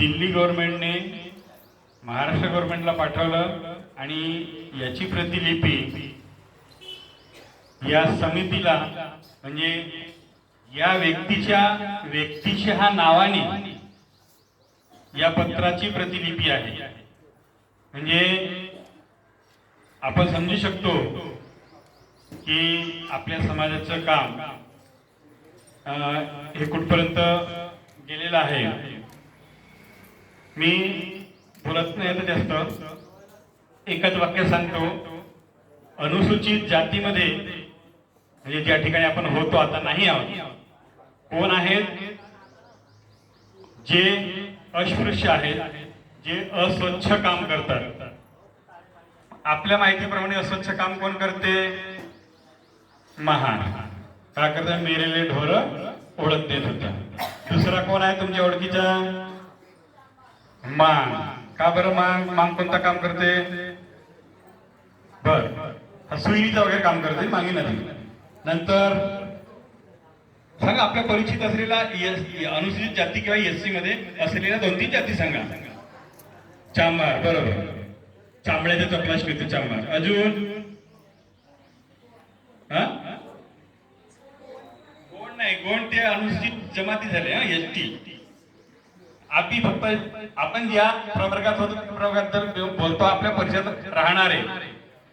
दिल्ली गव्हर्नमेंटने महाराष्ट्र गव्हर्नमेंटला पाठवलं आणि याची प्रतिलिपी या समितीला म्हणजे या व्यक्तीच्या नावाने या पत्राची प्रतिलिपी आहे. म्हणजे आपण समजू शकतो की आपल्या समाजाचं काम हे कुठपर्यंत गेलेलं आहे. मी बोलत नाही आता जास्त, एकच वाक्य सांगतो. अनुसूचित जातीमध्ये म्हणजे ज्या ठिकाणी आपण होतो आता नाही आहोत, कोण आहेत? जे अस्पृश्य आहेत, जे अस्वच्छ काम करतात. आपल्या माहितीप्रमाणे अस्वच्छ काम कोण करते? महान. का करतात? मेलेले ढोर ओळख देत होता. दुसरा कोण आहे तुमच्या ओळखीचा? मांग. का बरं मांग कोणतं काम करते? बर, सुईचा वगैरे काम करते मागे नदी. नंतर सांगा आपल्या परिचित असलेला अनुसूचित जाती किंवा एससी मध्ये असलेल्या 2-3 जाती सांगा. चांभार, बरोबर, चांबड्याच्या चपलाश घेतो चांभार. अजून गोंड नाही, गोंड ते अनुसूचित जमाती झाले. एसटी. फक्त आपण ज्या प्रवर्गात होतो प्रवर्गात बोलतो आपल्या परिसरात राहणारे.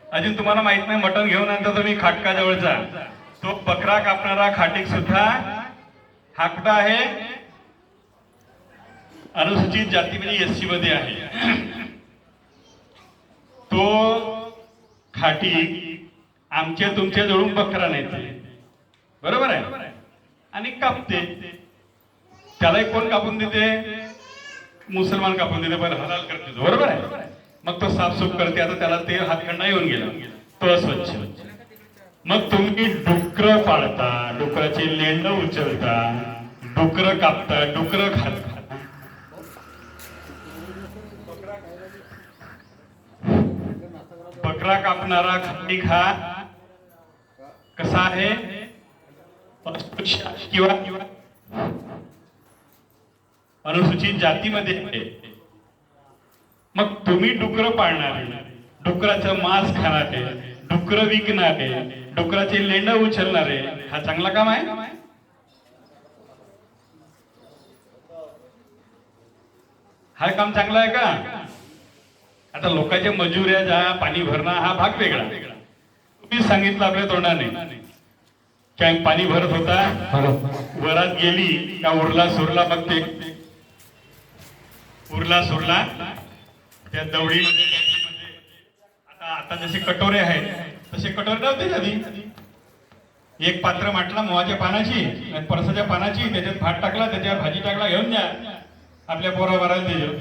अजून तुम्हाला माहित नाही, मटण घेऊन आणता तुम्ही खाटका जवळचा, तो बकरा कापणारा खाटीक सुद्धा हा कुठं आहे? अनुसूचित जाती म्हणजे एससी मध्ये आहे. तो खाटीक आमच्या तुमच्या जवळून बकरा नेते, बरोबर आहे, आणि कापते. त्यालाही कोण कापून देते? मुसलमान कापून देते, पण हलाल करते, बरोबर आहे. मग तो साफसूफ करते. आता त्याला ते हातखंडा येऊन गेला, तो अस्वच्छ. मग तुम्ही डुकर पाळता, डुकराचे लेंड उचलता, डुकर कापता, डुकर खाता. बकरा कापणारा खाटीक हा कसा आहे? किंवा अनुसूचित जातीमध्ये आहे. मग तुम्ही डुकर पाळणारे, डुकराचं मांस खाणारे, डुकर विकणारे, डुकराचे लेंड उचलणारे, हा चांगला काम आहे? हा काम चांगला आहे का? आता लोकांच्या मजुऱ्या जा, पाणी भरणं हा भाग वेगळा. तुम्ही सांगितलं आपल्या तोंडाने की पाणी भरत होता, वरात गेली का उरला सुरला बघते, उरला सुरला त्या दवडीमध्ये. आता जसे कटोरे आहेत तसे कटोरे नव्हते कधी. एक पात्र माटला मोहाच्या पानाची, परसाच्या पानाची, त्याच्यात भात टाकला, त्याच्यावर भाजी टाकला, घेऊन जा आपल्या पोरा भरायला देજો.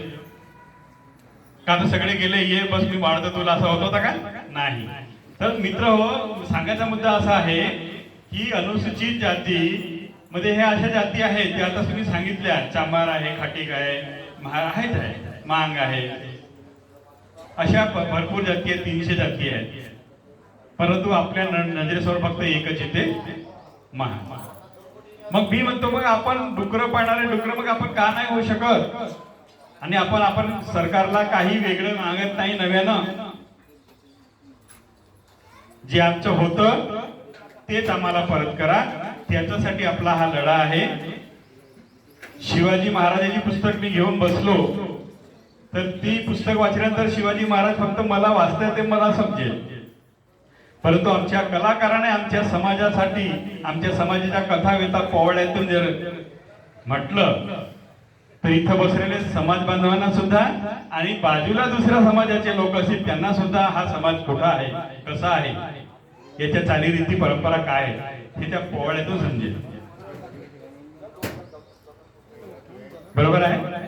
का तर सगळे गेले, ये बस मी वाढतो तुला, असं होत होता का? नाही. तर मित्र हो, सांगायचा मुद्दा असा आहे की अनुसूचित जाती मध्ये हे अशा जाती आहेत त्या आता तुम्ही सांगितल्या. चांभार आहे, खाटीक आहे, आहे, मांग आहे, अशा भरपूर जाती आहेत, 300 जाती आहेत. परंतु आपल्या नजरेसमोर फक्त एकच येते, महान. मग मी म्हणतो, मग आपण डुकरं पाळणारे डुकरं मग आपण का नाही होऊ शकत? आणि आपण सरकारला काही वेगळं मागत नाही नव्यानं. जे आमचं होतं तेच आम्हाला परत करा. त्याच्यासाठी आपला हा लढा आहे. शिवाजी महाराजांची पुस्तक मी घेऊन बसलो तर ती पुस्तक वाचल्यानंतर शिवाजी महाराज फक्त मला वाचता ते मला समजेल. परंतु आमच्या कलाकाराने आमच्या समाजासाठी, आमच्या समाजाच्या कथा व्यथा पोवाड्यातून जर म्हटलं तर इथं बसलेले समाज बांधवांना सुद्धा आणि बाजूला दुसऱ्या समाजाचे लोक असतील त्यांना सुद्धा हा समाज कुठं आहे, कसा आहे, याच्या चालीरीती परंपरा काय आहे हे त्या पोवाड्यातून समजेल. बरोबर आहे.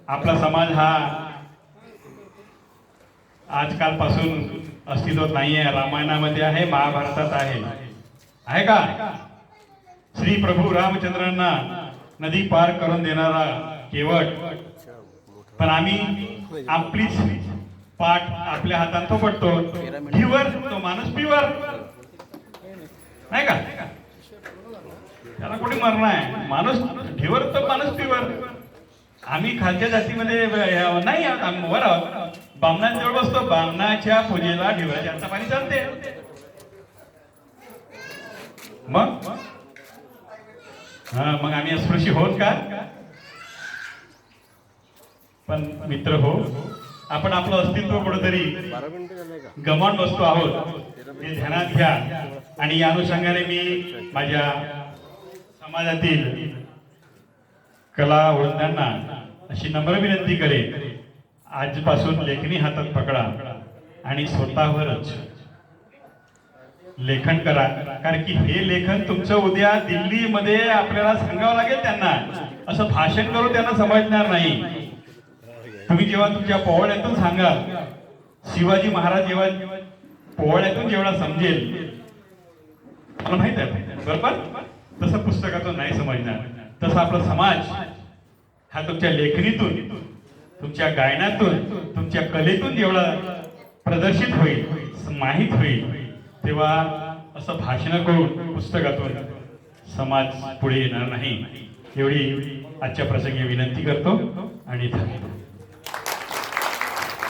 आपला समाज हा आजकालपासून अस्तित्वात नाहीये. रामायणामध्ये आहे, महाभारतात आहे का? श्री प्रभू रामचंद्रांना नदी पार करून देणारा केवट. पण आम्ही आपलीच पाठ आपल्या हातात तो पडतो. ढीवर तो माणूस पिवर, नाही का? त्याला कुठे मरण आहे? माणूस ढीवर तर माणूस पिवर. आम्ही खालच्या जातीमध्ये नाही आहोत, आम्ही वर आहोत. बामणांजवळ बसतो, बामणाच्या पूजेला ढिवळाच्या हातचं पाणी चालते. मग मग आम्ही अस्पृश्य होत का? पण मित्र हो, आपण आपलं अस्तित्व कुठेतरी गमावून बसतो आहोत, हे ध्यानात घ्या. आणि या अनुषंगाने मी माझ्या समाजातील कला वृंदांना अशी नम्र विनंती करेन, आजपासून लेखणी हातात पकडा आणि स्वतःवरच लेखन करा. कारण की हे लेखन तुमचं उद्या दिल्लीमध्ये आपल्याला सांगावं लागेल त्यांना. असं भाषण करून त्यांना समजणार नाही. तुम्ही जेव्हा तुमच्या पोवाड्यातून सांगाल, शिवाजी महाराज जेव्हा पोवाड्यातून जेवढा समजेल, मला माहित आहे बरोबर, तसं पुस्तकातून नाही समजणार. तसं आपला समाज हा तुमच्या लेखणीतून, तुमच्या गायनातून, तुमच्या कलेतून जेवढा प्रदर्शित होईल, माहीत होईल, तेव्हा असं भाषण करून पुस्तकातून समाज पुढे येणार नाही. एवढी आजच्या प्रसंगी विनंती करतो आणि धन्यवाद.